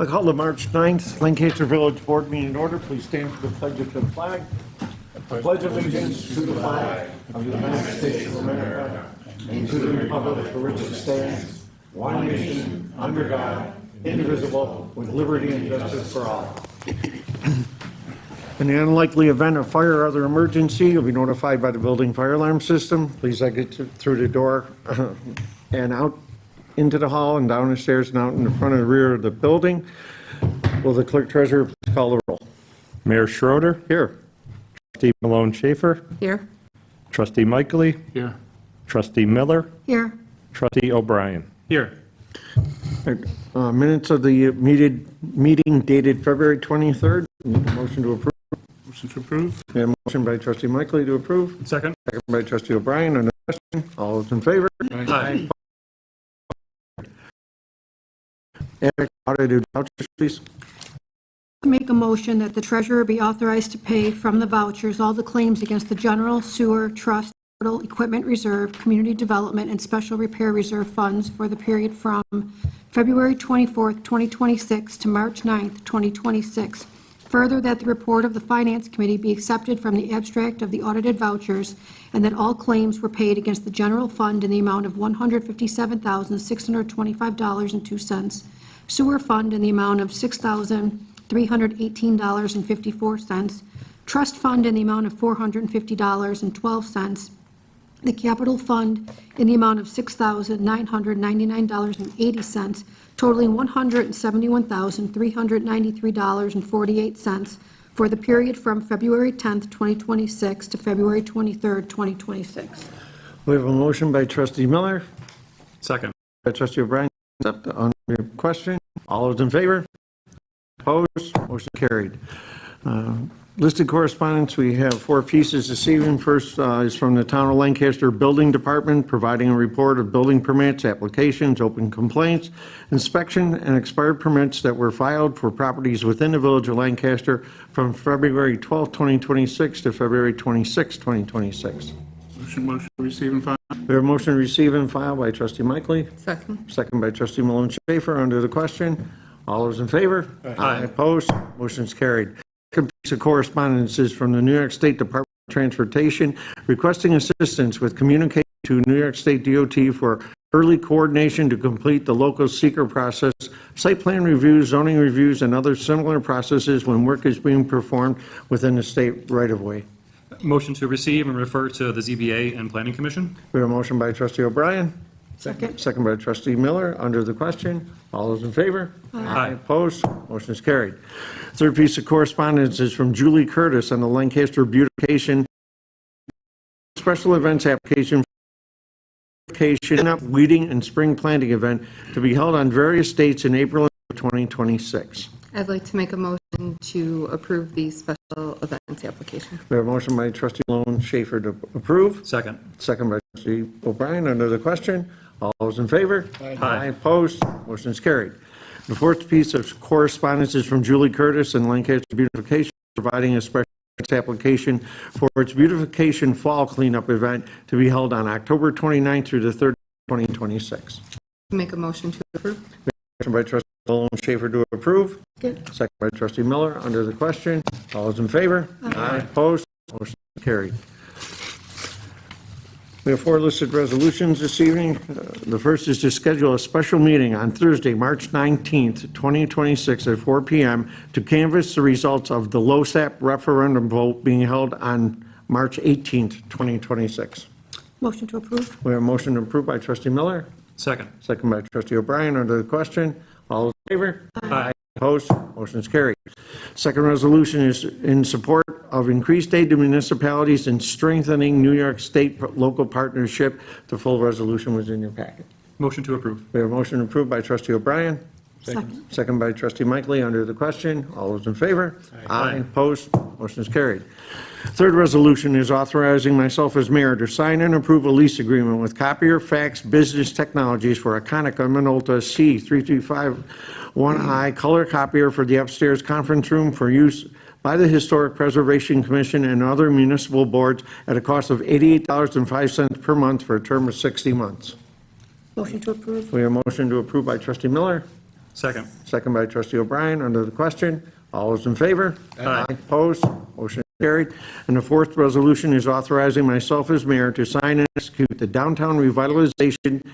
I call the March 9th Lancaster Village Board meeting in order. Please stand for the pledge of the flag. I pledge allegiance to the flag of the United States of America and to the republic for which it stands, one nation, under God, indivisible, with liberty and justice for all. In the unlikely event of fire or other emergency, you'll be notified by the building fire alarm system. Please exit through the door and out into the hall and down the stairs and out in the front and rear of the building. Will the clerk treasurer please call the roll? Mayor Schroeder, Here. Trustee Malone Schaefer, Here. Trustee Michaely, Here. Trustee Miller, Here. Trustee O'Brien. Here. Minutes of the meeting dated February 23rd. Need a motion to approve. Motion to approve. We have a motion by trustee Michaely to approve. Second. Second by trustee O'Brien. On the question, all those in favor? Aye. Eric, audited vouchers, please. Make a motion that the treasurer be authorized to pay from the vouchers all the claims against the general sewer trust, capital equipment reserve, community development, and special repair reserve funds for the period from February 24th, 2026 to March 9th, 2026. Further, that the report of the Finance Committee be accepted from the abstract of the audited vouchers, and that all claims were paid against the general fund in the amount of $157,625.02, sewer fund in the amount of $6,318.54, trust fund in the amount of $450.12, the capital fund in the amount of $6,999.80, totaling $171,393.48 for the period from February 10th, 2026 to February 23rd, 2026. We have a motion by trustee Miller, Second. by trustee O'Brien. On your question, all those in favor? Opposed? Motion carried. Listed correspondence, we have 4 pieces this evening. First is from the Town of Lancaster Building Department, providing a report of building permits, applications, open complaints, inspection, and expired permits that were filed for properties within the Village of Lancaster from February 12, 2026 to February 26, 2026. Motion to receive and file. We have a motion to receive and file by trustee Michaely, Second. second by trustee Malone Schaefer. Under the question, all those in favor? Aye. Opposed? Motion's carried. Second piece of correspondence is from the New York State Department of Transportation requesting assistance with communication to New York State DOT for early coordination to complete the local seeker process, site plan reviews, zoning reviews, and other similar processes when work is being performed within the state right-of-way. Motion to receive and refer to the ZBA and Planning Commission. We have a motion by trustee O'Brien. Second. Second by trustee Miller. Under the question, all those in favor? Aye. Opposed? Motion is carried. Third piece of correspondence is from Julie Curtis on the Lancaster Beautification Special Events Application Weeding and Spring Planting Event to be held on various dates in April of 2026. I'd like to make a motion to approve the special events application. We have a motion by trustee Malone Schaefer to approve. Second. Second by trustee O'Brien. Under the question, all those in favor? Aye. Opposed? Motion is carried. The fourth piece of correspondence is from Julie Curtis and Lancaster Beautification, providing a special application for its beautification fall cleanup event to be held on October 29th through the 3rd, 2026. Make a motion to approve. Motion by trustee Malone Schaefer to approve. Good. Second by trustee Miller. Under the question, all those in favor? Aye. Opposed? Motion carried. We have 4 listed resolutions this evening. The first is to schedule a special meeting on Thursday, March 19th, 2026 at 4 p.m. to canvass the results of the LoSAP referendum vote being held on March 18th, 2026. Motion to approve. We have a motion approved by trustee Miller, Second. second by trustee O'Brien. Under the question, all those in favor? Aye. Opposed? Motion is carried. Second resolution is in support of increased aid to municipalities and strengthening New York State local partnership. The full resolution was in your packet. Motion to approve. We have a motion approved by trustee O'Brien, Second. second by trustee Michaely. Under the question, all those in favor? Aye. Opposed? Motion is carried. Third resolution is authorizing myself as mayor to sign and approve a lease agreement with Copier Fax Business Technologies for a Konica Minolta C3351i color copier for the upstairs conference room for use by the Historic Preservation Commission and other municipal boards at a cost of $88.05 per month for a term of 60 months. Motion to approve. We have a motion to approve by trustee Miller, Second. Second by trustee O'Brien. Under the question, all those in favor? Aye. Opposed? Motion carried. And the fourth resolution is authorizing myself as mayor to sign and execute the Downtown Revitalization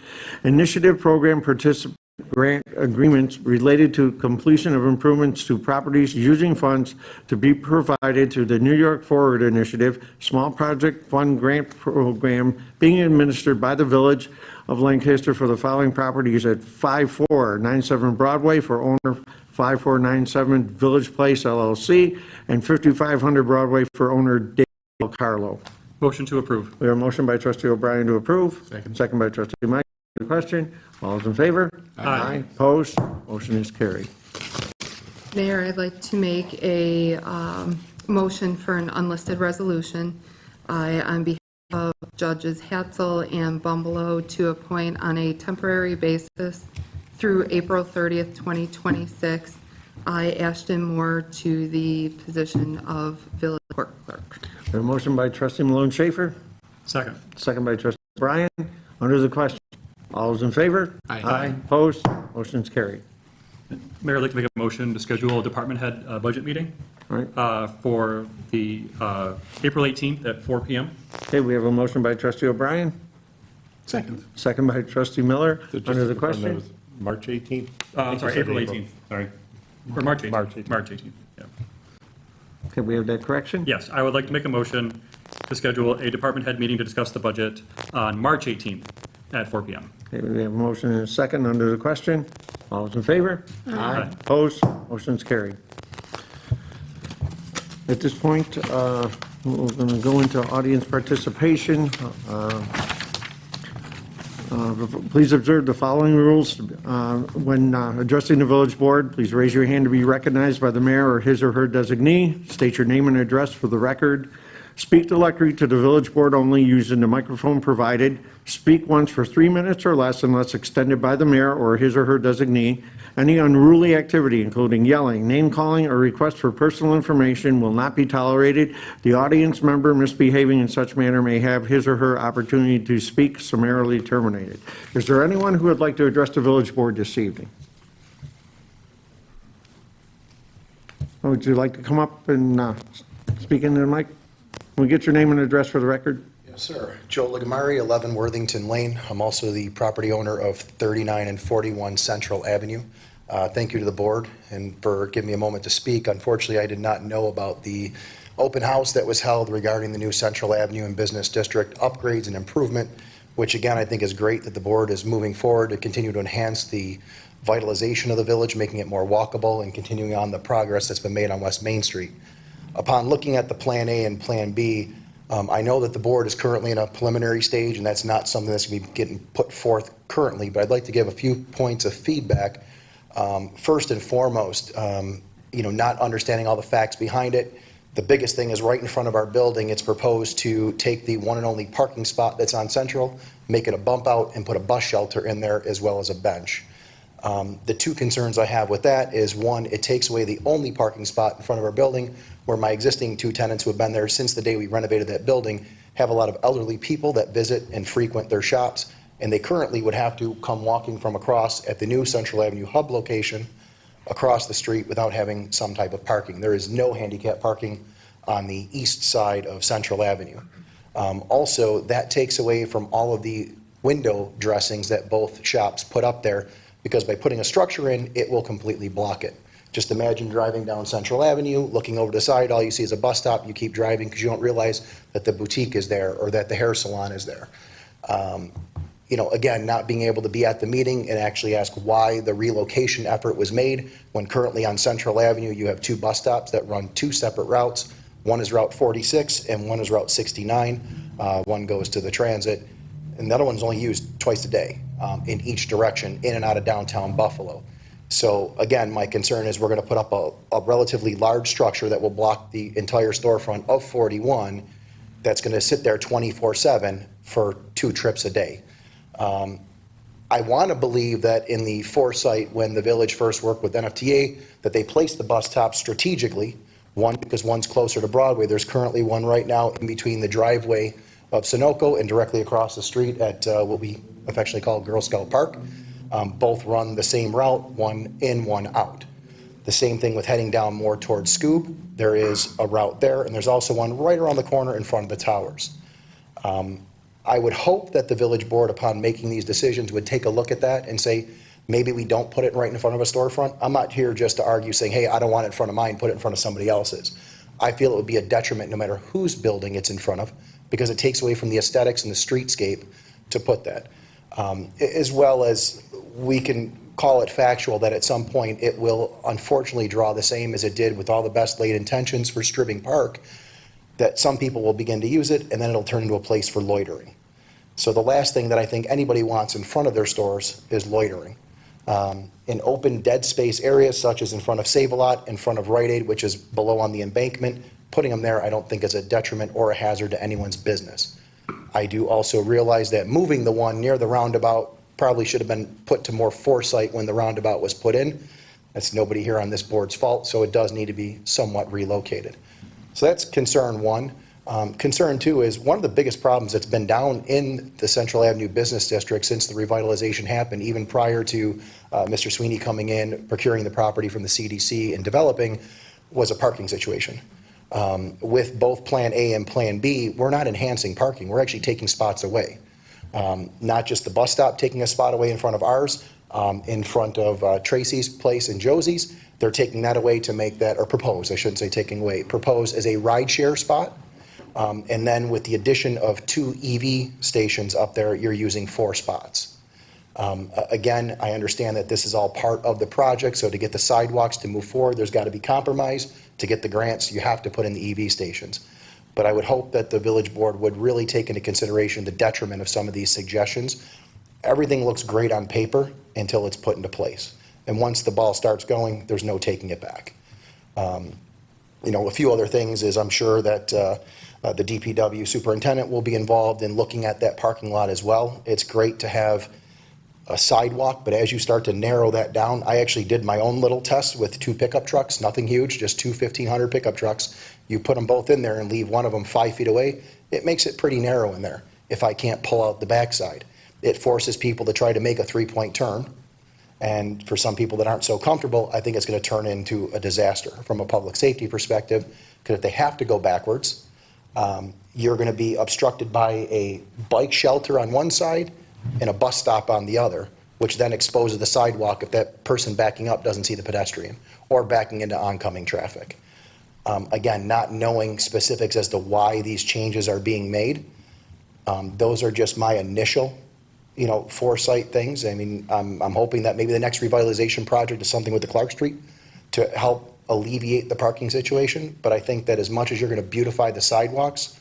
Initiative Program Participant Grant Agreements related to completion of improvements to properties using funds to be provided through the New York Forward Initiative Small Project Fund Grant Program being administered by the Village of Lancaster for the following properties at 5497 Broadway for owner 5497 Village Place LLC and 5500 Broadway for owner Dale Carlo. Motion to approve. We have a motion by trustee O'Brien to approve. Second by trustee Mike. The question, all those in favor? Aye. Opposed? Motion is carried. Mayor, I'd like to make a motion for an unlisted resolution on behalf of Judges Hatzel and Bumbleow to appoint on a temporary basis through April 30th, 2026, Ashton Moore to the position of Village Court Clerk. We have a motion by trustee Malone Schaefer, Second. second by trustee Bryan. Under the question, all those in favor? Aye. Opposed? Motion is carried. Mayor, I'd like to make a motion to schedule a department head budget meeting All right. for the April 18th at 4 PM. Okay, we have a motion by trustee O'Brien, Second. second by trustee Miller. Under the question, March 18th? I'm sorry, April 18th, sorry. Or March 18th. March 18th. March 18th, yeah. okay, we have that correction? Yes, I would like to make a motion to schedule a department head meeting to discuss the budget on March 18th at 4 PM. Okay, we have a motion and a second. Under the question, all those in favor? Aye. Opposed? Motion is carried. At this point, we're going to go into audience participation. Please observe the following rules. When addressing the village board, please raise your hand to be recognized by the mayor or his or her designee. State your name and address for the record. Speak directly to the village board only using the microphone provided. Speak once for 3 minutes or less unless extended by the mayor or his or her designee. Any unruly activity, including yelling, name-calling, or request for personal information will not be tolerated. The audience member misbehaving in such manner may have his or her opportunity to speak summarily terminated. Is there anyone who would like to address the village board this evening? Would you like to come up and speak into the mic? Can we get your name and address for the record? Yes, sir. Joe Ligamari, 11 Worthington Lane. I'm also the property owner of 39 and 41 Central Avenue. Thank you to the board and for giving me a moment to speak. Unfortunately, I did not know about the open house that was held regarding the new Central Avenue and Business District upgrades and improvement, which again, I think is great that the board is moving forward to continue to enhance the vitalization of the village, making it more walkable and continuing on the progress that's been made on West Main Street. Upon looking at the Plan A and Plan B, I know that the board is currently in a preliminary stage, and that's not something that's going to be getting put forth currently, but I'd like to give a few points of feedback. First and foremost, not understanding all the facts behind it. The biggest thing is right in front of our building, it's proposed to take the one and only parking spot that's on Central, make it a bump out, and put a bus shelter in there as well as a bench. The two concerns I have with that is, one, it takes away the only parking spot in front of our building where my existing two tenants who have been there since the day we renovated that building have a lot of elderly people that visit and frequent their shops, and they currently would have to come walking from across at the new Central Avenue hub location across the street without having some type of parking. There is no handicap parking on the east side of Central Avenue. Also, that takes away from all of the window dressings that both shops put up there, because by putting a structure in, it will completely block it. Just imagine driving down Central Avenue, looking over the side, all you see is a bus stop, you keep driving because you don't realize that the boutique is there or that the hair salon is there. Again, not being able to be at the meeting and actually ask why the relocation effort was made when currently on Central Avenue you have two bus stops that run two separate routes. One is Route 46 and one is Route 69. One goes to the transit, and the other one's only used twice a day in each direction, in and out of downtown Buffalo. So again, my concern is we're going to put up a relatively large structure that will block the entire storefront of 41 that's going to sit there 24/7 for 2 trips a day. I want to believe that in the foresight when the village first worked with NFTA that they placed the bus stops strategically, one, because one's closer to Broadway. There's currently one right now in between the driveway of Sunoco and directly across the street at what we affectionately call Girl Scout Park. Both run the same route, one in, one out. The same thing with heading down more towards Scoob. There is a route there, and there's also one right around the corner in front of the towers. I would hope that the village board, upon making these decisions, would take a look at that and say, maybe we don't put it right in front of a storefront. I'm not here just to argue saying, hey, I don't want it in front of mine, put it in front of somebody else's. I feel it would be a detriment no matter whose building it's in front of, because it takes away from the aesthetics and the streetscape to put that. As well as we can call it factual that at some point it will unfortunately draw the same as it did with all the best laid intentions for Stribbing Park, that some people will begin to use it and then it'll turn into a place for loitering. So the last thing that I think anybody wants in front of their stores is loitering. In open dead space areas such as in front of Save-A-Lot, in front of Rite Aid, which is below on the embankment, putting them there I don't think is a detriment or a hazard to anyone's business. I do also realize that moving the one near the roundabout probably should have been put to more foresight when the roundabout was put in. That's nobody here on this board's fault, so it does need to be somewhat relocated. So that's concern one. Concern two is one of the biggest problems that's been down in the Central Avenue Business District since the revitalization happened, even prior to Mr. Sweeney coming in, procuring the property from the CDC and developing, was a parking situation. With both Plan A and Plan B, we're not enhancing parking. We're actually taking spots away. Not just the bus stop taking a spot away in front of ours, in front of Tracy's place and Josie's. They're taking that away to make that, or propose, I shouldn't say taking away, propose as a ride share spot. And then with the addition of 2 EV stations up there, you're using 4 spots. Again, I understand that this is all part of the project, so to get the sidewalks to move forward, there's got to be compromise. To get the grants, you have to put in the EV stations. But I would hope that the village board would really take into consideration the detriment of some of these suggestions. Everything looks great on paper until it's put into place. And once the ball starts going, there's no taking it back. A few other things is I'm sure that the DPW superintendent will be involved in looking at that parking lot as well. It's great to have a sidewalk, but as you start to narrow that down, I actually did my own little test with 2 pickup trucks, nothing huge, just 2 1,500 pickup trucks. You put them both in there and leave one of them 5 feet away, it makes it pretty narrow in there if I can't pull out the backside. It forces people to try to make a 3-point turn. And for some people that aren't so comfortable, I think it's going to turn into a disaster from a public safety perspective, because if they have to go backwards, you're going to be obstructed by a bike shelter on one side and a bus stop on the other, which then exposes the sidewalk if that person backing up doesn't see the pedestrian or backing into oncoming traffic. Again, not knowing specifics as to why these changes are being made, those are just my initial foresight things. I mean, I'm hoping that maybe the next revitalization project is something with the Clark Street to help alleviate the parking situation. But I think that as much as you're going to beautify the sidewalks,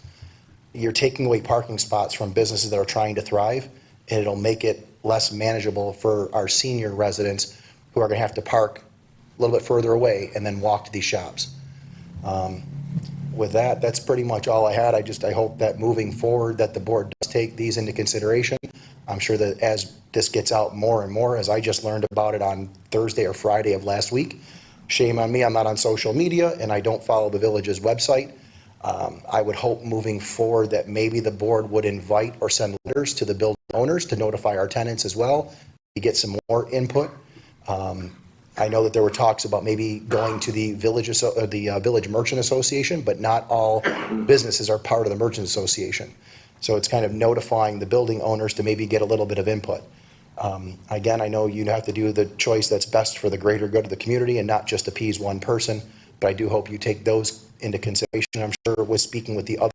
you're taking away parking spots from businesses that are trying to thrive, and it'll make it less manageable for our senior residents who are going to have to park a little bit further away and then walk to these shops. With that, that's pretty much all I had. I hope that moving forward that the board does take these into consideration. I'm sure that as this gets out more and more, as I just learned about it on Thursday or Friday of last week, shame on me, I'm not on social media and I don't follow the village's website. I would hope moving forward that maybe the board would invite or send letters to the building owners to notify our tenants as well, to get some more input. I know that there were talks about maybe going to the Village Merchant Association, but not all businesses are part of the Merchant Association. So it's kind of notifying the building owners to maybe get a little bit of input. Again, I know you have to do the choice that's best for the greater good of the community and not just appease one person, but I do hope you take those into consideration. I'm sure with speaking with the other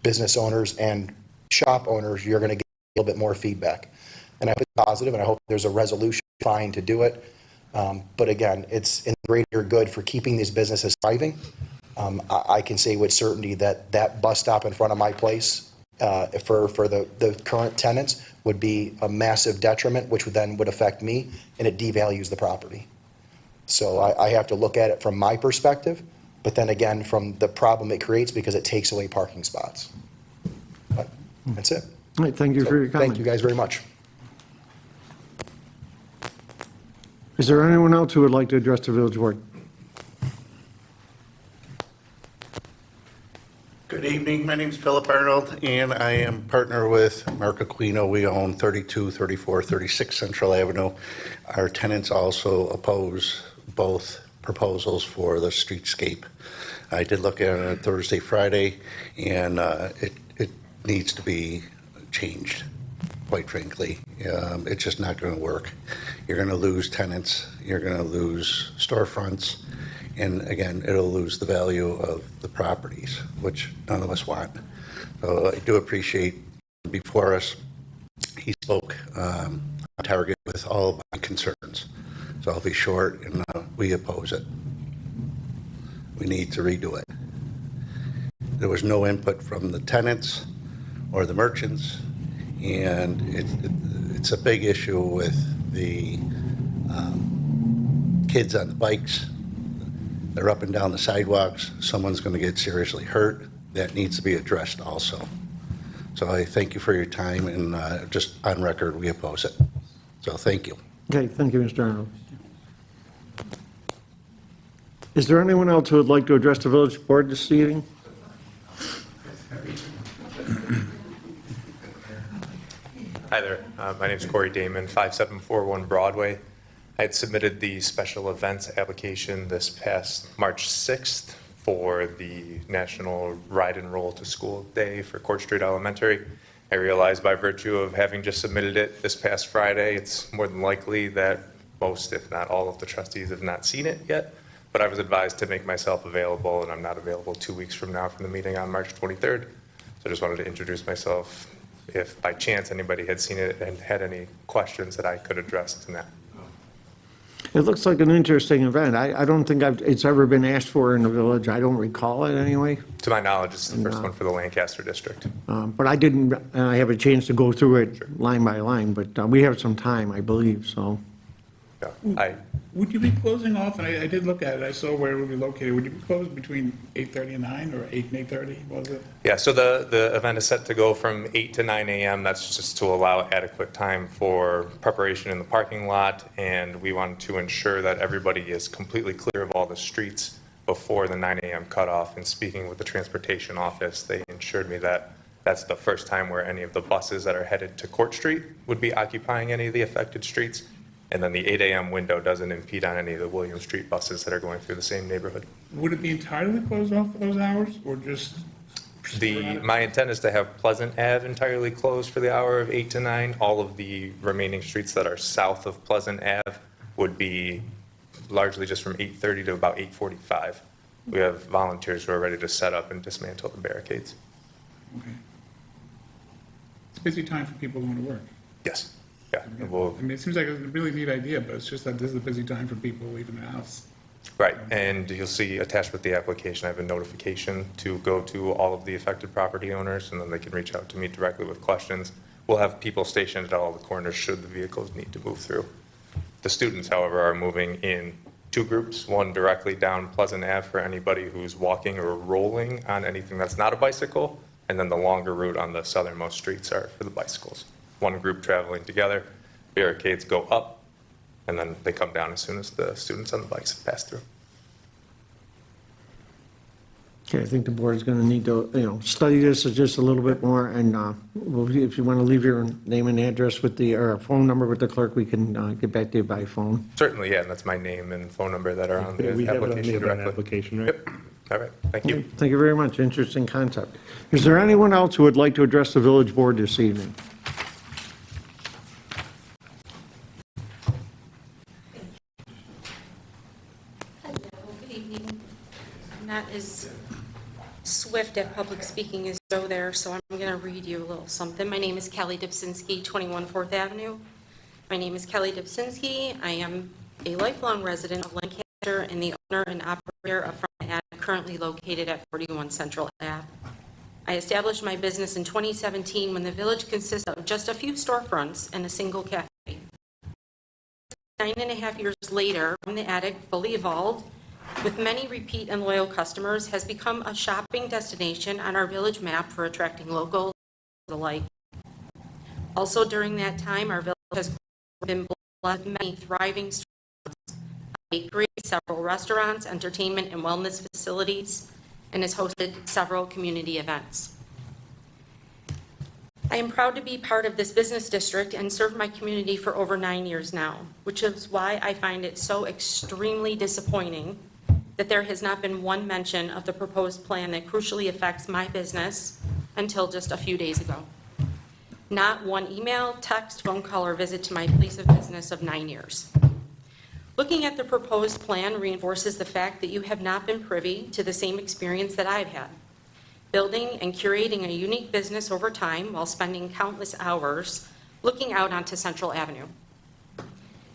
business owners and shop owners, you're going to get a little bit more feedback. And I hope it's positive, and I hope there's a resolution fine to do it. But again, it's in greater good for keeping these businesses thriving. I can say with certainty that that bus stop in front of my place for the current tenants would be a massive detriment, which would affect me, and it devalues the property. So I have to look at it from my perspective, but then again, from the problem it creates because it takes away parking spots. But that's it. All right, thank you for your comment. Thank you guys very much. Is there anyone else who would like to address the village board? Good evening. My name is Philip Arnold, and I am partner with Mark Aquino. We own 32, 34, 36 Central Avenue. Our tenants also oppose both proposals for the streetscape. I did look at it on Thursday, Friday, and it needs to be changed, quite frankly. It's just not going to work. You're going to lose tenants. You're going to lose storefronts. And again, it'll lose the value of the properties, which none of us want. So I do appreciate before us, he spoke on target with all of my concerns. So I'll be short, and we oppose it. We need to redo it. There was no input from the tenants or the merchants, and it's a big issue with the kids on the bikes. They're up and down the sidewalks. Someone's going to get seriously hurt. That needs to be addressed also. So I thank you for your time, and just on record, we oppose it. So thank you. Okay, thank you, Mr. Arnold. Is there anyone else who would like to address the village board this evening? Hi there. My name is Corey Damon, 5741 Broadway. I had submitted the special events application this past March 6th for the National Ride and Roll to School Day for Court Street Elementary. I realized by virtue of having just submitted it this past Friday, it's more than likely that most, if not all, of the trustees have not seen it yet. But I was advised to make myself available, and I'm not available 2 weeks from now from the meeting on March 23rd. So I just wanted to introduce myself if by chance anybody had seen it and had any questions that I could address tonight. It looks like an interesting event. I don't think it's ever been asked for in the village. I don't recall it anyway. To my knowledge, it's the first one for the Lancaster district. But I have a chance to go through it line by line, but we have some time, I believe, so. Yeah, Would you be closing off, and I did look at it, I saw where it would be located, would you be closed between 8:30 and 9, or 8 and 8:30, was it? Yeah, so the event is set to go from 8 to 9 a.m. That's just to allow adequate time for preparation in the parking lot, and we want to ensure that everybody is completely clear of all the streets before the 9 a.m. cutoff. And speaking with the transportation office, they assured me that that's the first time where any of the buses that are headed to Court Street would be occupying any of the affected streets. And then the 8 a.m. window doesn't impede on any of the William Street buses that are going through the same neighborhood. Would it be entirely closed off for those hours, or just? My intent is to have Pleasant Ave entirely closed for the hour of 8 to 9. All of the remaining streets that are south of Pleasant Ave would be largely just from 8:30 to about 8:45. We have volunteers who are ready to set up and dismantle the barricades. Okay. It's a busy time for people going to work. Yes. Yeah. And we'll, I mean, it seems like a really neat idea, but it's just that this is a busy time for people leaving the house. right. And you'll see attached with the application, I have a notification to go to all of the affected property owners, and then they can reach out to me directly with questions. We'll have people stationed at all the corners should the vehicles need to move through. The students, however, are moving in 2 groups, one directly down Pleasant Ave for anybody who's walking or rolling on anything that's not a bicycle, and then the longer route on the southernmost streets are for the bicycles. One group traveling together, barricades go up, and then they come down as soon as the students on the bikes have passed through. Okay, I think the board is going to need to, study this just a little bit more, and if you want to leave your name and address or phone number with the clerk, we can get back to you by phone. Certainly, yeah, and that's my name and phone number that are on the We have it on application the event directly. application, right? Yep. All right, thank you. Thank you very much. Interesting concept. Is there anyone else who would like to address the village board this evening? Hello, good evening. I'm not as swift at public speaking as Joe there, so I'm going to read you a little something. My name is Kelly Dubsinski, 21 4th Avenue. My name is Kelly Dubsinski. I am a lifelong resident of Lancaster and the owner and operator of Front Attic, currently located at 41 Central Ave. I established my business in 2017 when the village consisted of just a few storefronts and a single cafe. 9.5 years later, From the Attic, fully evolved, with many repeat and loyal customers, has become a shopping destination on our village map for attracting locals alike. Also during that time, our village has been blessed with many thriving stores, a bakery, several restaurants, entertainment and wellness facilities, and has hosted several community events. I am proud to be part of this business district and serve my community for over 9 years now, which is why I find it so extremely disappointing that there has not been one mention of the proposed plan that crucially affects my business until just a few days ago. Not one email, text, phone call, or visit to my place of business of 9 years. Looking at the proposed plan reinforces the fact that you have not been privy to the same experience that I've had, building and curating a unique business over time while spending countless hours looking out onto Central Avenue.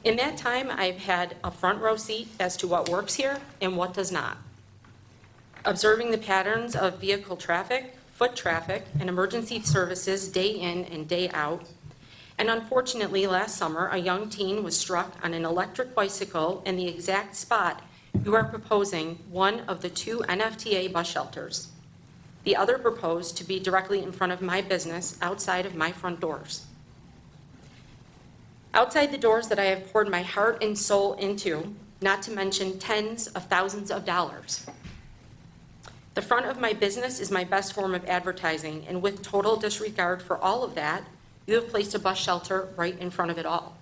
In that time, I've had a front row seat as to what works here and what does not. Observing the patterns of vehicle traffic, foot traffic, and emergency services day in and day out. And unfortunately, last summer, a young teen was struck on an electric bicycle in the exact spot you are proposing one of the 2 NFTA bus shelters. The other proposed to be directly in front of my business outside of my front doors. Outside the doors that I have poured my heart and soul into, not to mention tens of thousands of dollars. The front of my business is my best form of advertising, and with total disregard for all of that, you have placed a bus shelter right in front of it all.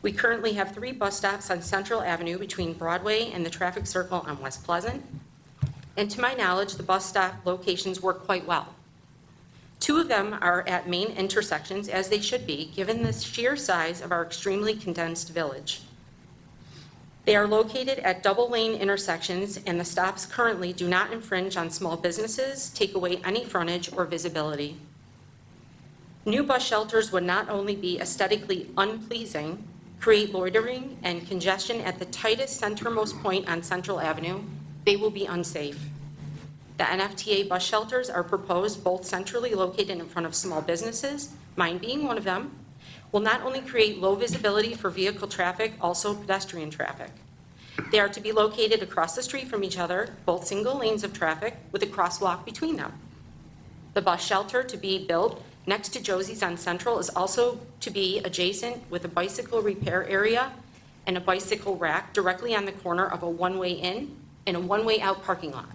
We currently have 3 bus stops on Central Avenue between Broadway and the traffic circle on West Pleasant. And to my knowledge, the bus stop locations work quite well. 2 of them are at main intersections, as they should be, given the sheer size of our extremely condensed village. They are located at double-lane intersections, and the stops currently do not infringe on small businesses, take away any frontage or visibility. New bus shelters would not only be aesthetically unpleasing, create loitering and congestion at the tightest centermost point on Central Avenue, they will be unsafe. The NFTA bus shelters are proposed both centrally located in front of small businesses, mine being one of them, will not only create low visibility for vehicle traffic, also pedestrian traffic. They are to be located across the street from each other, both single lanes of traffic with a crosswalk between them. The bus shelter to be built next to Josie's on Central is also to be adjacent with a bicycle repair area and a bicycle rack directly on the corner of a one-way in and a one-way out parking lot.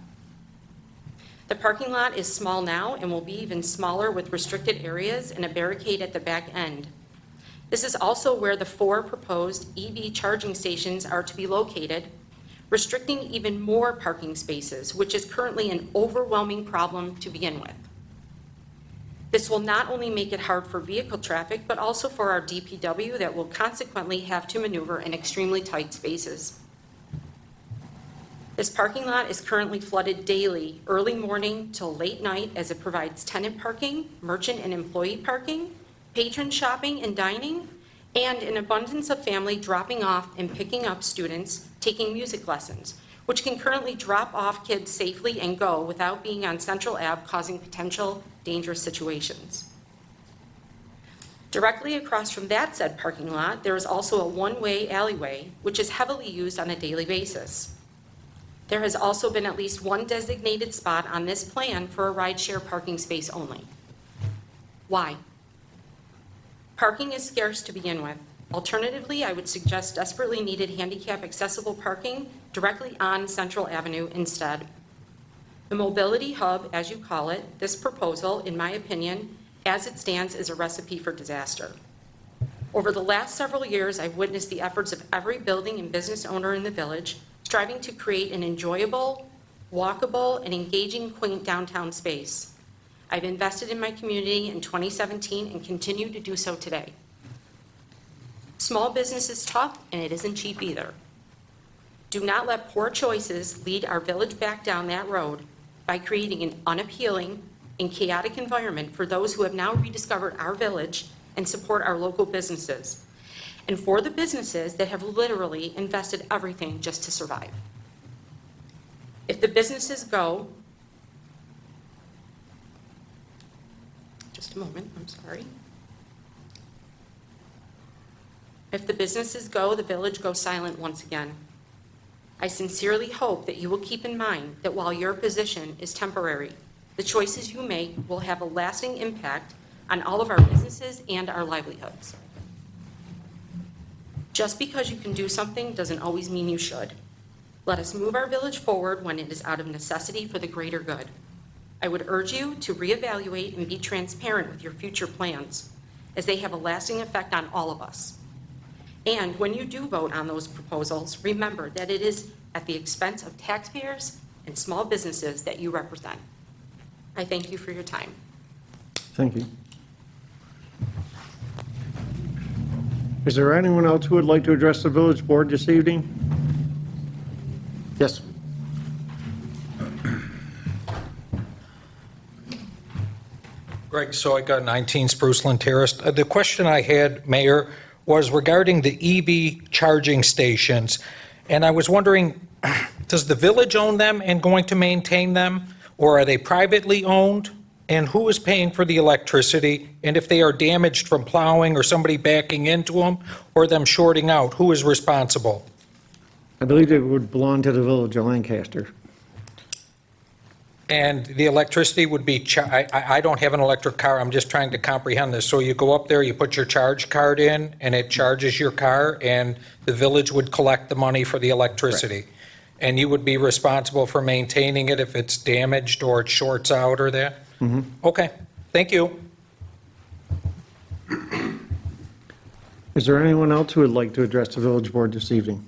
The parking lot is small now and will be even smaller with restricted areas and a barricade at the back end. This is also where the 4 proposed EV charging stations are to be located, restricting even more parking spaces, which is currently an overwhelming problem to begin with. This will not only make it hard for vehicle traffic, but also for our DPW that will consequently have to maneuver in extremely tight spaces. This parking lot is currently flooded daily, early morning till late night, as it provides tenant parking, merchant and employee parking, patron shopping and dining, and an abundance of family dropping off and picking up students taking music lessons, which can currently drop off kids safely and go without being on Central Ave, causing potential dangerous situations. Directly across from that said parking lot, there is also a one-way alleyway, which is heavily used on a daily basis. There has also been at least 1 designated spot on this plan for a rideshare parking space only. Why? Parking is scarce to begin with. Alternatively, I would suggest desperately needed handicap accessible parking directly on Central Avenue instead. The mobility hub, as you call it, this proposal, in my opinion, as it stands, is a recipe for disaster. Over the last several years, I've witnessed the efforts of every building and business owner in the village striving to create an enjoyable, walkable, and engaging quaint downtown space. I've invested in my community in 2017 and continue to do so today. Small business is tough, and it isn't cheap either. Do not let poor choices lead our village back down that road by creating an unappealing and chaotic environment for those who have now rediscovered our village and support our local businesses, and for the businesses that have literally invested everything just to survive. If the businesses go, just a moment, I'm sorry. If the businesses go, the village goes silent once again. I sincerely hope that you will keep in mind that while your position is temporary, the choices you make will have a lasting impact on all of our businesses and our livelihoods. Just because you can do something doesn't always mean you should. Let us move our village forward when it is out of necessity for the greater good. I would urge you to reevaluate and be transparent with your future plans, as they have a lasting effect on all of us. And when you do vote on those proposals, remember that it is at the expense of taxpayers and small businesses that you represent. I thank you for your time. Thank you. Is there anyone else who would like to address the village board this evening? Yes. Greg Soika, 19 Spruceland Terrace. The question I had, Mayor, was regarding the EV charging stations. And I was wondering, does the village own them and going to maintain them? Or are they privately owned? And who is paying for the electricity? And if they are damaged from plowing or somebody backing into them or them shorting out, who is responsible? I believe it would belong to the village of Lancaster. And the electricity would be, I don't have an electric car, I'm just trying to comprehend this. So you go up there, you put your charge card in, and it charges your car, and the village would collect the money for the electricity. And you would be responsible for maintaining it if it's damaged or it shorts out or that? Okay, thank you. Is there anyone else who would like to address the village board this evening?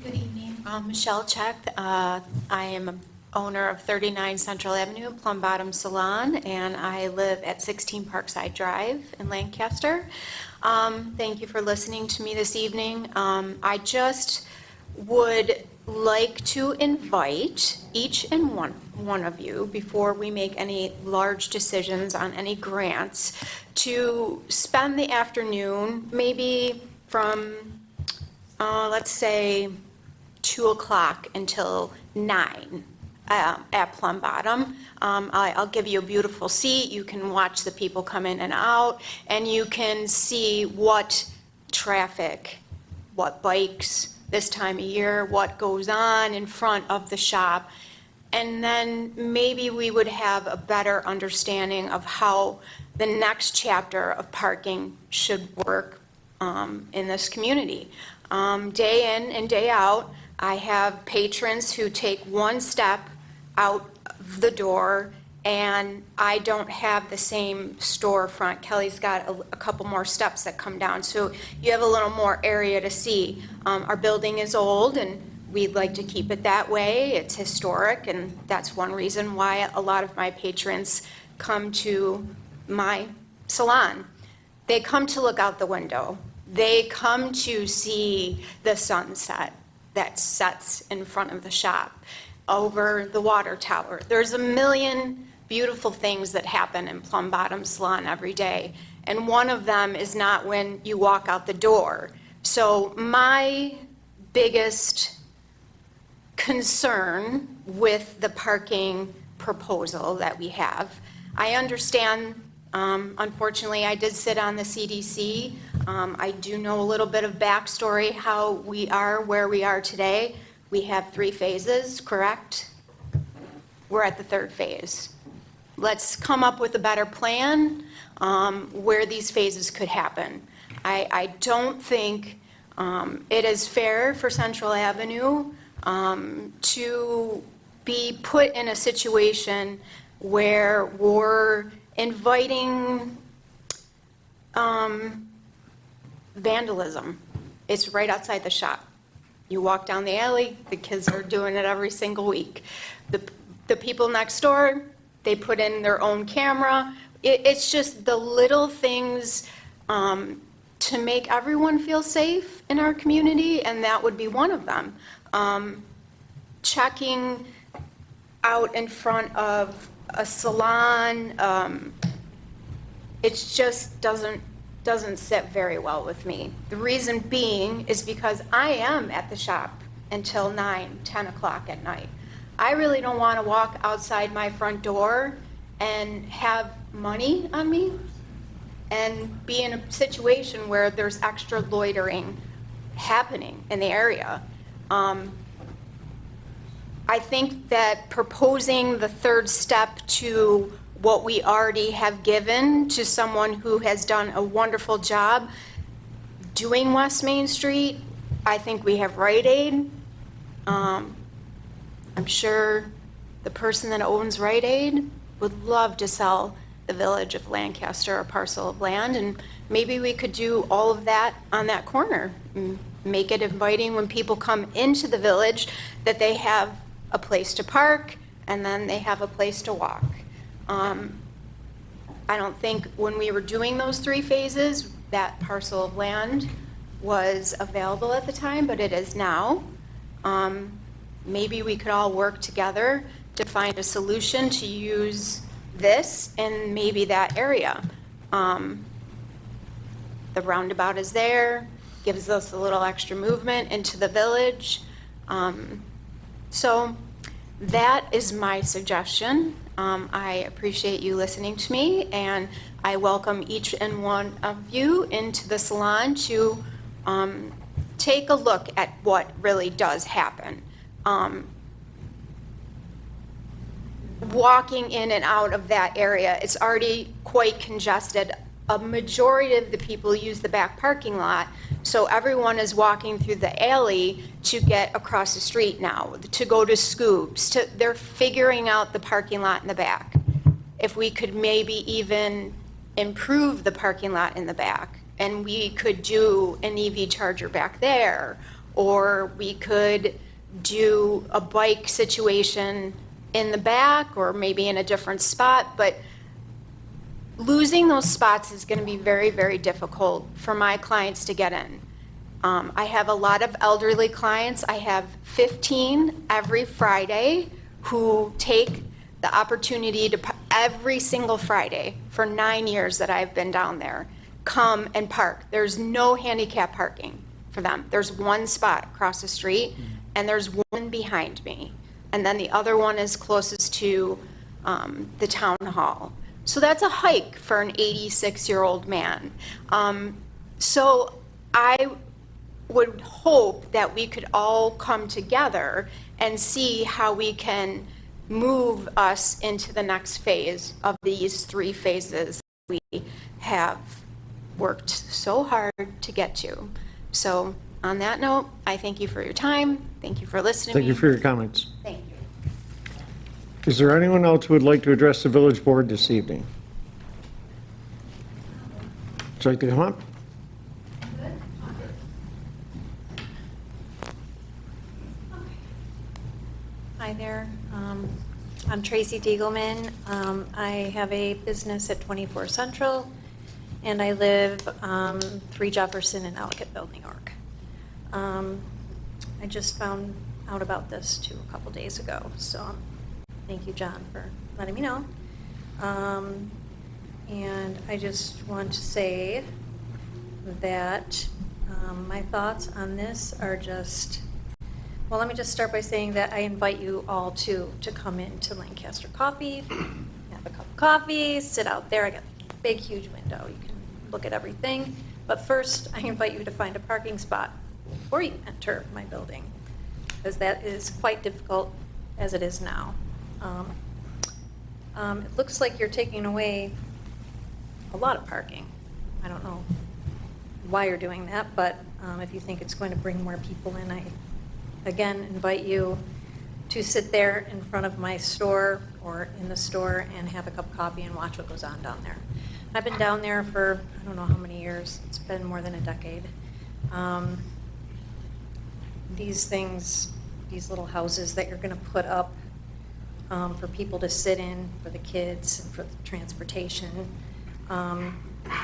Good evening. Michelle Check. I am a owner of 39 Central Avenue, Plum Bottom Salon, and I live at 16 Parkside Drive in Lancaster. Thank you for listening to me this evening. I just would like to invite each and one of you, before we make any large decisions on any grants, to spend the afternoon, maybe from, let's say, 2 o'clock until 9 at Plum Bottom. I'll give you a beautiful seat. You can watch the people come in and out, and you can see what traffic, what bikes this time of year, what goes on in front of the shop. And then maybe we would have a better understanding of how the next chapter of parking should work in this community. Day in and day out, I have patrons who take one step out of the door, and I don't have the same storefront. Kelly's got a couple more steps that come down, so you have a little more area to see. Our building is old, and we'd like to keep it that way. It's historic, and that's one reason why a lot of my patrons come to my salon. They come to look out the window. They come to see the sunset that sets in front of the shop over the water tower. There's a million beautiful things that happen in Plum Bottom Salon every day, and one of them is not when you walk out the door. So my biggest concern with the parking proposal that we have, I understand, unfortunately, I did sit on the CDC. I do know a little bit of backstory, how we are where we are today. We have 3 phases, correct? We're at the 3rd phase. Let's come up with a better plan where these phases could happen. I don't think it is fair for Central Avenue to be put in a situation where we're inviting vandalism. It's right outside the shop. You walk down the alley, the kids are doing it every single week. The people next door, they put in their own camera. It's just the little things to make everyone feel safe in our community, and that would be one of them. Checking out in front of a salon, it just doesn't sit very well with me. The reason being is because I am at the shop until 9, 10 o'clock at night. I really don't want to walk outside my front door and have money on me and be in a situation where there's extra loitering happening in the area. I think that proposing the 3rd step to what we already have given to someone who has done a wonderful job doing West Main Street. I think we have Rite Aid. I'm sure the person that owns Rite Aid would love to sell the village of Lancaster a parcel of land, and maybe we could do all of that on that corner. Make it inviting when people come into the village, that they have a place to park and then they have a place to walk. I don't think when we were doing those 3 phases, that parcel of land was available at the time, but it is now. Maybe we could all work together to find a solution to use this in maybe that area. The roundabout is there, gives us a little extra movement into the village. So that is my suggestion. I appreciate you listening to me, and I welcome each and one of you into the salon to take a look at what really does happen. Walking in and out of that area, it's already quite congested. A majority of the people use the back parking lot, so everyone is walking through the alley to get across the street now, to go to Scoops. They're figuring out the parking lot in the back. If we could maybe even improve the parking lot in the back, and we could do an EV charger back there, or we could do a bike situation in the back, or maybe in a different spot, but losing those spots is going to be very, very difficult for my clients to get in. I have a lot of elderly clients. I have 15 every Friday who take the opportunity to, every single Friday for 9 years that I've been down there, come and park. There's no handicap parking for them. There's one spot across the street, and there's one behind me. And then the other one is closest to the town hall. So that's a hike for an 86-year-old man. So I would hope that we could all come together and see how we can move us into the next phase of these 3 phases we have worked so hard to get to. So on that note, I thank you for your time. Thank you for listening to me. Thank you for your comments. Thank you. Is there anyone else who would like to address the village board this evening? Would you like to come up? Hi there. I'm Tracy Diegelman. I have a business at 24 Central, and I live 3 Jefferson in Ellicottville, New York. I just found out about this too a couple days ago, so thank you, John, for letting me know. And I just want to say that my thoughts on this are just, well, let me just start by saying that I invite you all to come in to Lancaster Coffee, have a cup of coffee, sit out there. I got a big, huge window. You can look at everything. But first, I invite you to find a parking spot before you enter my building, because that is quite difficult as it is now. It looks like you're taking away a lot of parking. I don't know why you're doing that, but if you think it's going to bring more people in, I again invite you to sit there in front of my store or in the store and have a cup of coffee and watch what goes on down there. I've been down there for I don't know how many years. It's been more than a decade. These things, these little houses that you're going to put up for people to sit in, for the kids, and for the transportation,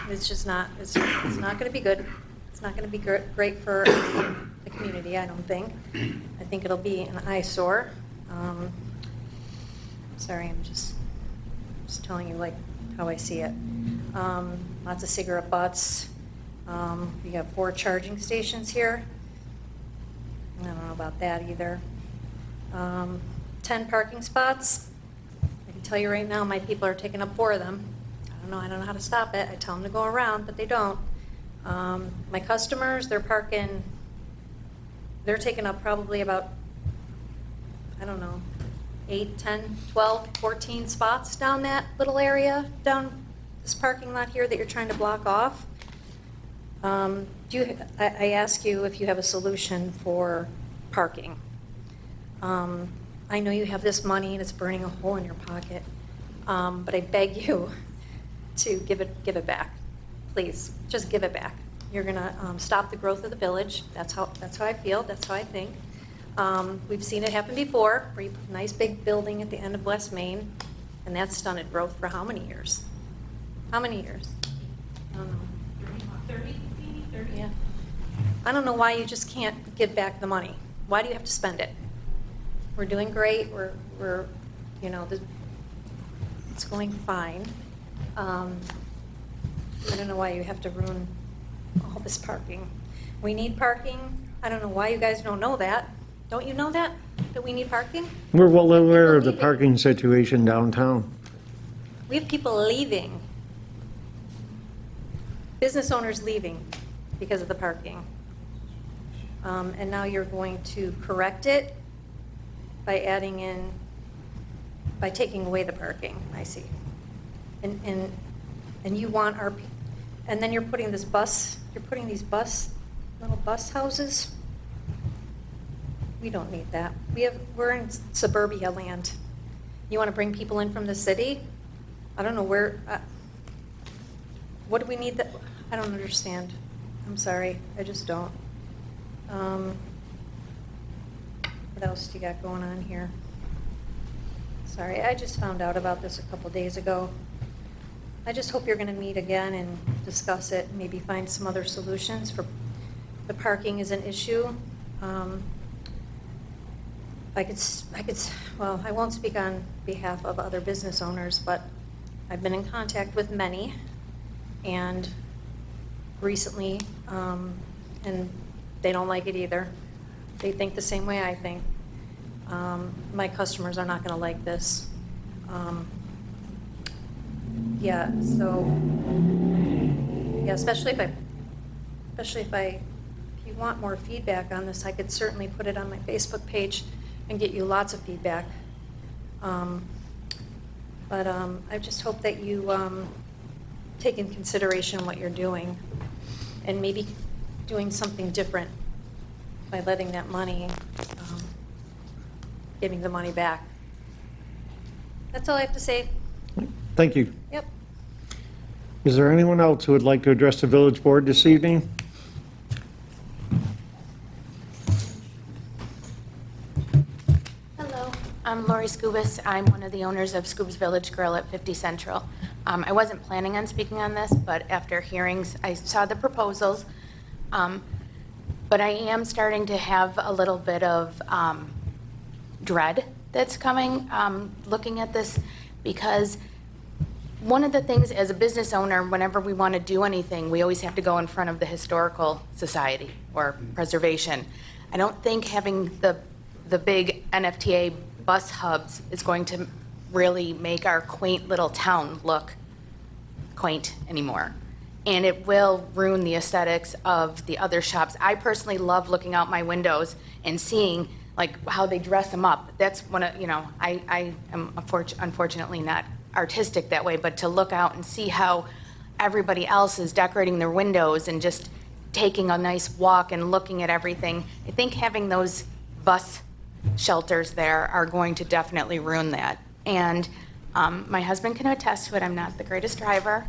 it's just not, it's not going to be good. It's not going to be great for the community, I don't think. I think it'll be an eyesore. Sorry, I'm just telling you like how I see it. Lots of cigarette butts. We have 4 charging stations here. I don't know about that either. 10 parking spots. I can tell you right now, my people are taking up 4 of them. I don't know how to stop it. I tell them to go around, but they don't. My customers, they're taking up probably about, I don't know, 8, 10, 12, 14 spots down that little area, down this parking lot here that you're trying to block off. I ask you if you have a solution for parking. I know you have this money and it's burning a hole in your pocket, but I beg you to give it back. Please, just give it back. You're going to stop the growth of the village. That's how I feel. That's how I think. We've seen it happen before, where you put a nice big building at the end of West Main, and that's stunted growth for how many years? How many years? I don't know. 30, maybe 30. Yeah. I don't know why you just can't give back the money. Why do you have to spend it? We're doing great. We're it's going fine. I don't know why you have to ruin all this parking. We need parking. I don't know why you guys don't know that. Don't you know that we need parking? We're well aware of the parking situation downtown. We have people leaving. Business owners leaving because of the parking. And now you're going to correct it by by taking away the parking, I see. And you want and then you're putting these little bus houses. We don't need that. We're in suburbia land. You want to bring people in from the city? I don't know where, what do we need that, I don't understand. I'm sorry, I just don't. What else do you got going on here? Sorry, I just found out about this a couple days ago. I just hope you're going to meet again and discuss it, maybe find some other solutions for the parking is an issue. Well, I won't speak on behalf of other business owners, but I've been in contact with many, and recently, and they don't like it either. They think the same way I think. My customers are not going to like this. Especially if you want more feedback on this, I could certainly put it on my Facebook page and get you lots of feedback. But I just hope that you take in consideration what you're doing and maybe doing something different by letting that money, giving the money back. That's all I have to say. Thank you. Yep. Is there anyone else who would like to address the village board this evening? Hello, I'm Lori Scubas. I'm one of the owners of Scoob's Village Grill at 50 Central. I wasn't planning on speaking on this, but after hearings, I saw the proposals. But I am starting to have a little bit of dread that's coming, looking at this, because one of the things as a business owner, whenever we want to do anything, we always have to go in front of the Historical Society or Preservation. I don't think having the big NFTA bus hubs is going to really make our quaint little town look quaint anymore. And it will ruin the aesthetics of the other shops. I personally love looking out my windows and seeing like how they dress them up. That's one of, I am unfortunately not artistic that way, but to look out and see how everybody else is decorating their windows and just taking a nice walk and looking at everything, I think having those bus shelters there are going to definitely ruin that. And my husband can attest to it. I'm not the greatest driver.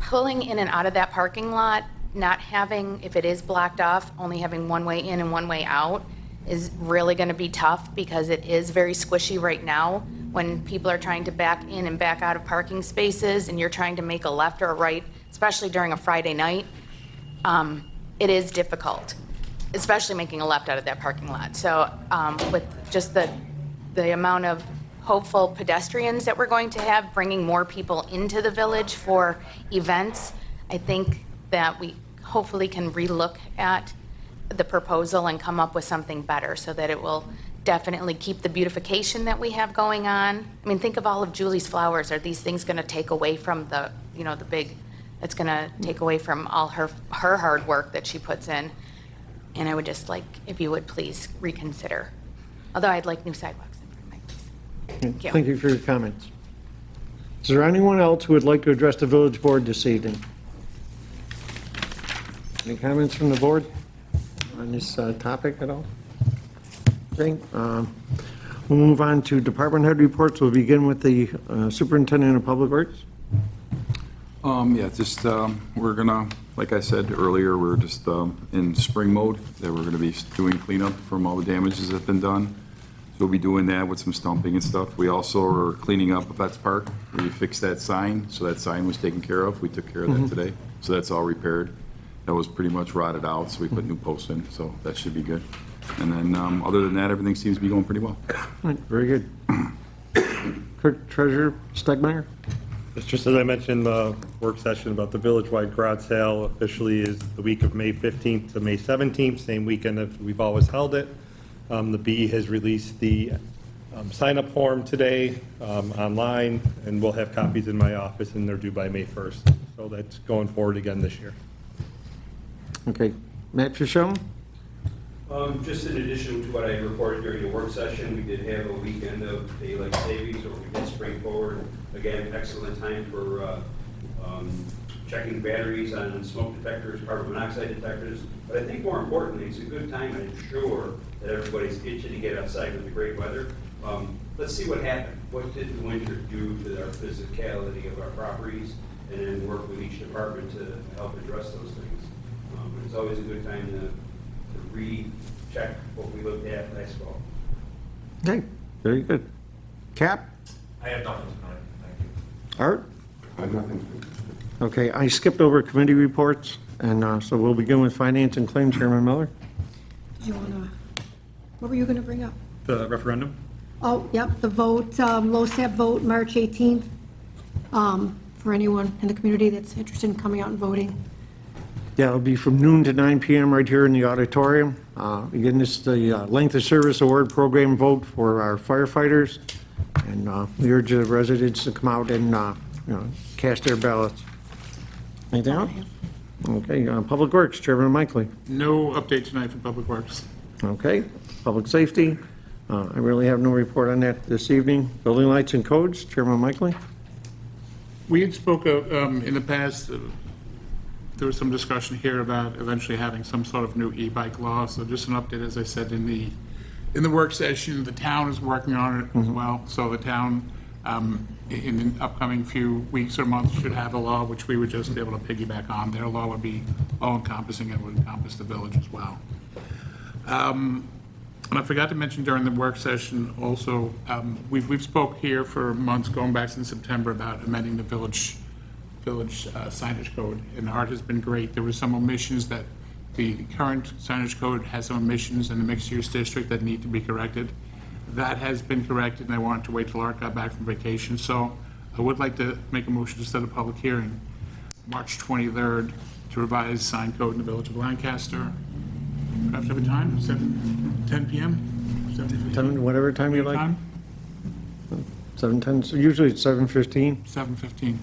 Pulling in and out of that parking lot, not having, if it is blocked off, only having one way in and one way out is really going to be tough, because it is very squishy right now when people are trying to back in and back out of parking spaces and you're trying to make a left or a right, especially during a Friday night. It is difficult, especially making a left out of that parking lot. So with just the amount of hopeful pedestrians that we're going to have, bringing more people into the village for events, I think that we hopefully can relook at the proposal and come up with something better so that it will definitely keep the beautification that we have going on. I mean, think of all of Julie's flowers. Are these things going to take away from the big, it's going to take away from all her hard work that she puts in? And I would just like, if you would please reconsider. Although I'd like new sidewalks in front of my place. Thank you. Thank you for your comments. Is there anyone else who would like to address the village board this evening? Any comments from the board on this topic at all? Okay, we'll move on to department head reports. We'll begin with the superintendent of public works. Yeah, just, we're gonna, like I said earlier, we're just in spring mode, that we're gonna be doing cleanup from all the damages that have been done. So we'll be doing that with some stumping and stuff. We also are cleaning up Vets Park. We fixed that sign, so that sign was taken care of. We took care of that today, so that's all repaired. That was pretty much rotted out, so we put new posts in, so that should be good. And then, other than that, everything seems to be going pretty well. All right, very good. Clerk Treasurer Stegmeyer? It's just as I mentioned, the work session about the village-wide garage sale officially is the week of May 15th to May 17th, same weekend that we've always held it. The Bee has released the sign-up form today online, and we'll have copies in my office, and they're due by May 1st. So that's going forward again this year. Okay, Matt Fischel? Just in addition to what I reported during the work session, we did have a weekend of daylight savings, or we did spring forward. Again, excellent time for checking batteries on smoke detectors, carbon monoxide detectors. But I think more importantly, it's a good time to ensure that everybody's itching to get outside with the great weather. Let's see what happened. What did the winter do to our physicality of our properties? And then work with each department to help address those things. It's always a good time to recheck what we looked at last fall. Okay, very good. Cap? I have nothing tonight, thank you. Art? I have nothing. Okay, I skipped over committee reports, and so we'll begin with finance and claims. Chairman Miller? Did you want to, what were you going to bring up? The referendum? Oh, yep, the vote, LoSAP vote, March 18th, for anyone in the community that's interested in coming out and voting. Yeah, it'll be from noon to 9 p.m. right here in the auditorium. Again, this is the Length of Service Award Program vote for our firefighters, and we urge the residents to come out and cast their ballots. Anything else? Okay, Public Works, Chairman Mickley. No update tonight for Public Works. Okay, Public Safety, I really have no report on that this evening. Building Lights and Codes, Chairman Mickley. We had spoke of, in the past, there was some discussion here about eventually having some sort of new e-bike law. So just an update, as I said in the work session, the town is working on it as well. So the town, in the upcoming few weeks or months, should have a law which we would just be able to piggyback on. Their law would be all-encompassing and would encompass the village as well. And I forgot to mention during the work session also, we've spoke here for months, going back since September, about amending the village signage code, and Art has been great. There were some omissions that the current signage code has some omissions in the mixed-use district that need to be corrected. That has been corrected, and I wanted to wait till Art got back from vacation. So I would like to make a motion to set a public hearing, March 23rd, to revise sign code in the village of Lancaster. Perhaps have a time, 10 p.m.? 10, whatever time you like. 7:10, so usually it's 7:15. 7:15.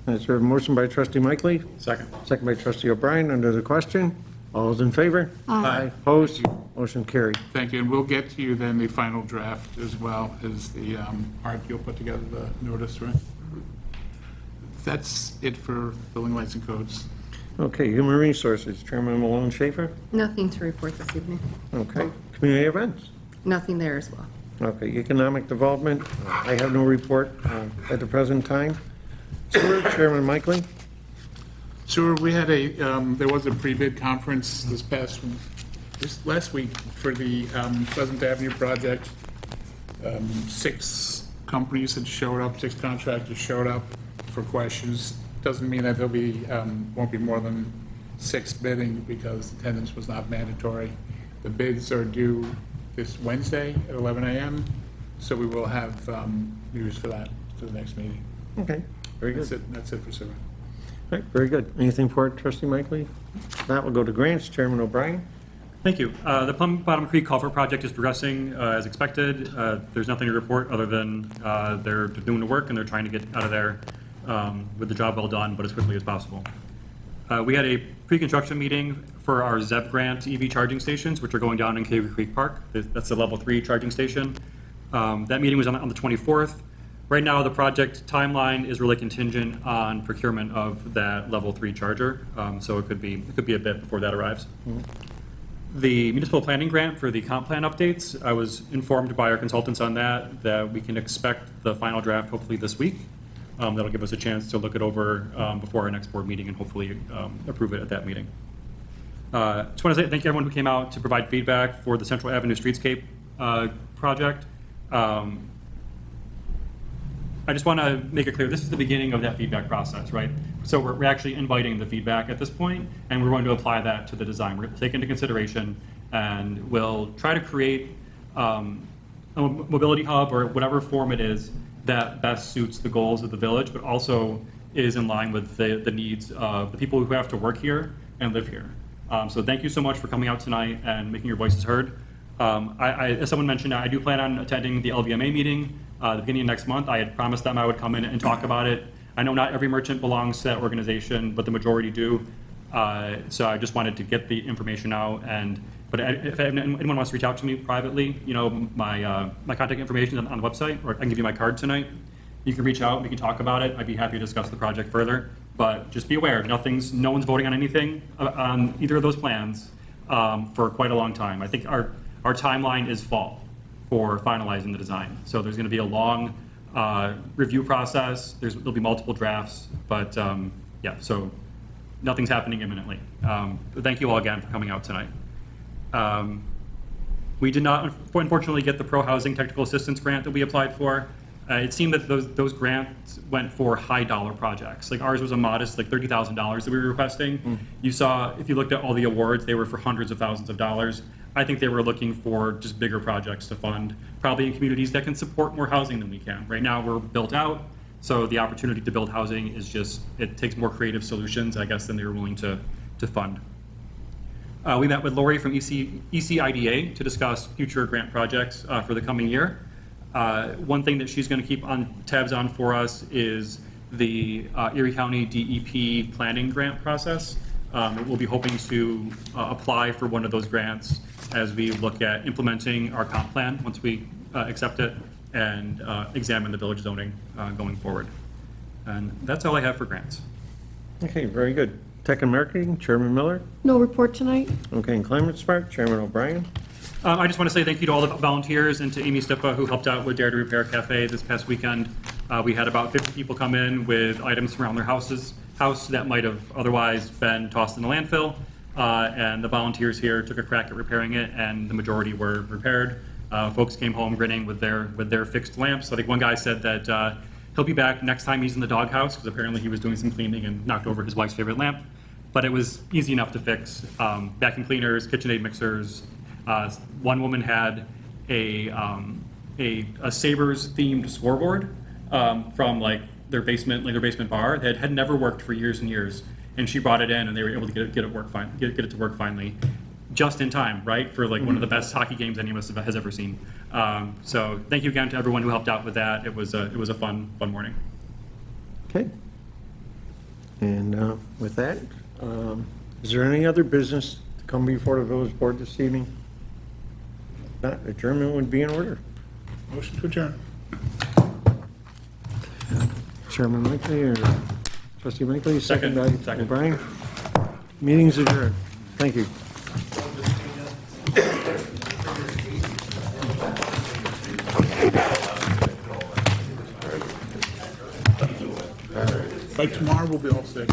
Is there a motion by trustee Mickley? Second. Second by trustee O'Brien. Under the question, all those in favor? Aye. Opposed? Motion carried. Thank you, and we'll get to you then the final draft as well as the, Art, you'll put together the notice, right? That's it for building lights and codes. Okay, Human Resources, Chairman Malone Schaefer. Nothing to report this evening. Okay, Community Events. Nothing there as well. Okay, Economic Development, I have no report at the present time. Sewer, Chairman Mickley. Sewer, we had there was a pre-bid conference this last week for the Pleasant Avenue project. 6 companies had showed up, 6 contractors showed up for questions. Doesn't mean that there'll be, won't be more than 6 bidding because attendance was not mandatory. The bids are due this Wednesday at 11 a.m., so we will have news for that for the next meeting. Okay, very good. That's it for sewer. All right, very good. Anything for it, trustee Mickley? That will go to grants, Chairman O'Brien. Thank you. The Plum Bottom Creek Culvert project is progressing as expected. There's nothing to report other than they're doing the work and they're trying to get out of there with the job well done, but as quickly as possible. We had a pre-construction meeting for our ZEP grant EV charging stations, which are going down in Cave Creek Park. That's the level 3 charging station. That meeting was on the 24th. Right now, the project timeline is really contingent on procurement of that level 3 charger, so it could be a bit before that arrives. The municipal planning grant for the comp plan updates, I was informed by our consultants on that we can expect the final draft hopefully this week. That'll give us a chance to look it over before our next board meeting and hopefully approve it at that meeting. Just want to say thank you everyone who came out to provide feedback for the Central Avenue Streetscape project. I just want to make it clear, this is the beginning of that feedback process, right? So we're actually inviting the feedback at this point, and we're going to apply that to the design. We're going to take into consideration, and we'll try to create a mobility hub or whatever form it is that best suits the goals of the village, but also is in line with the needs of the people who have to work here and live here. So thank you so much for coming out tonight and making your voices heard. As someone mentioned, I do plan on attending the LVMA meeting the beginning of next month. I had promised them I would come in and talk about it. I know not every merchant belongs to that organization, but the majority do. So I just wanted to get the information out. But if anyone wants to reach out to me privately, you know, my contact information is on the website, or I can give you my card tonight. You can reach out, we can talk about it. I'd be happy to discuss the project further. But just be aware, no one's voting on anything on either of those plans for quite a long time. I think our timeline is fall for finalizing the design. So there's going to be a long review process. There'll be multiple drafts, but yeah, so nothing's happening imminently. Thank you all again for coming out tonight. We did not, unfortunately, get the Pro Housing Technical Assistance Grant that we applied for. It seemed that those grants went for high dollar projects. Like ours was a modest, like $30,000 that we were requesting. You saw, if you looked at all the awards, they were for hundreds of thousands of dollars. I think they were looking for just bigger projects to fund, probably in communities that can support more housing than we can. Right now, we're built out, so the opportunity to build housing is just, it takes more creative solutions, I guess, than they were willing to fund. We met with Lori from ECIDA to discuss future grant projects for the coming year. One thing that she's going to keep on tabs on for us is the Erie County DEP planning grant process. We'll be hoping to apply for one of those grants as we look at implementing our comp plan once we accept it and examine the village zoning going forward. And that's all I have for grants. Okay, very good. Tech and Marketing, Chairman Miller. No report tonight. Okay, and Climate Smart, Chairman O'Brien. I just want to say thank you to all the volunteers and to Amy Stippa, who helped out with Dare to Repair Cafe this past weekend. We had about 50 people come in with items from around their house that might have otherwise been tossed in the landfill. And the volunteers here took a crack at repairing it, and the majority were repaired. Folks came home grinning with their fixed lamps. I think one guy said that he'll be back next time he's in the doghouse, because apparently he was doing some cleaning and knocked over his wife's favorite lamp. But it was easy enough to fix. Vacuum cleaners, KitchenAid mixers. One woman had a Sabres themed scoreboard from like their basement bar that had never worked for years and years, and she brought it in, and they were able to get it to work finally, just in time, right, for like one of the best hockey games any of us has ever seen. So thank you again to everyone who helped out with that. It was a fun morning. Okay. And with that, is there any other business to come before the village board this evening? Not, adjournment would be in order. Motion to adjourn. Chairman Michaely or Trustee Michaely, second by Second. O'Brien. Meeting's adjourned. Thank you. By tomorrow, we'll be all set.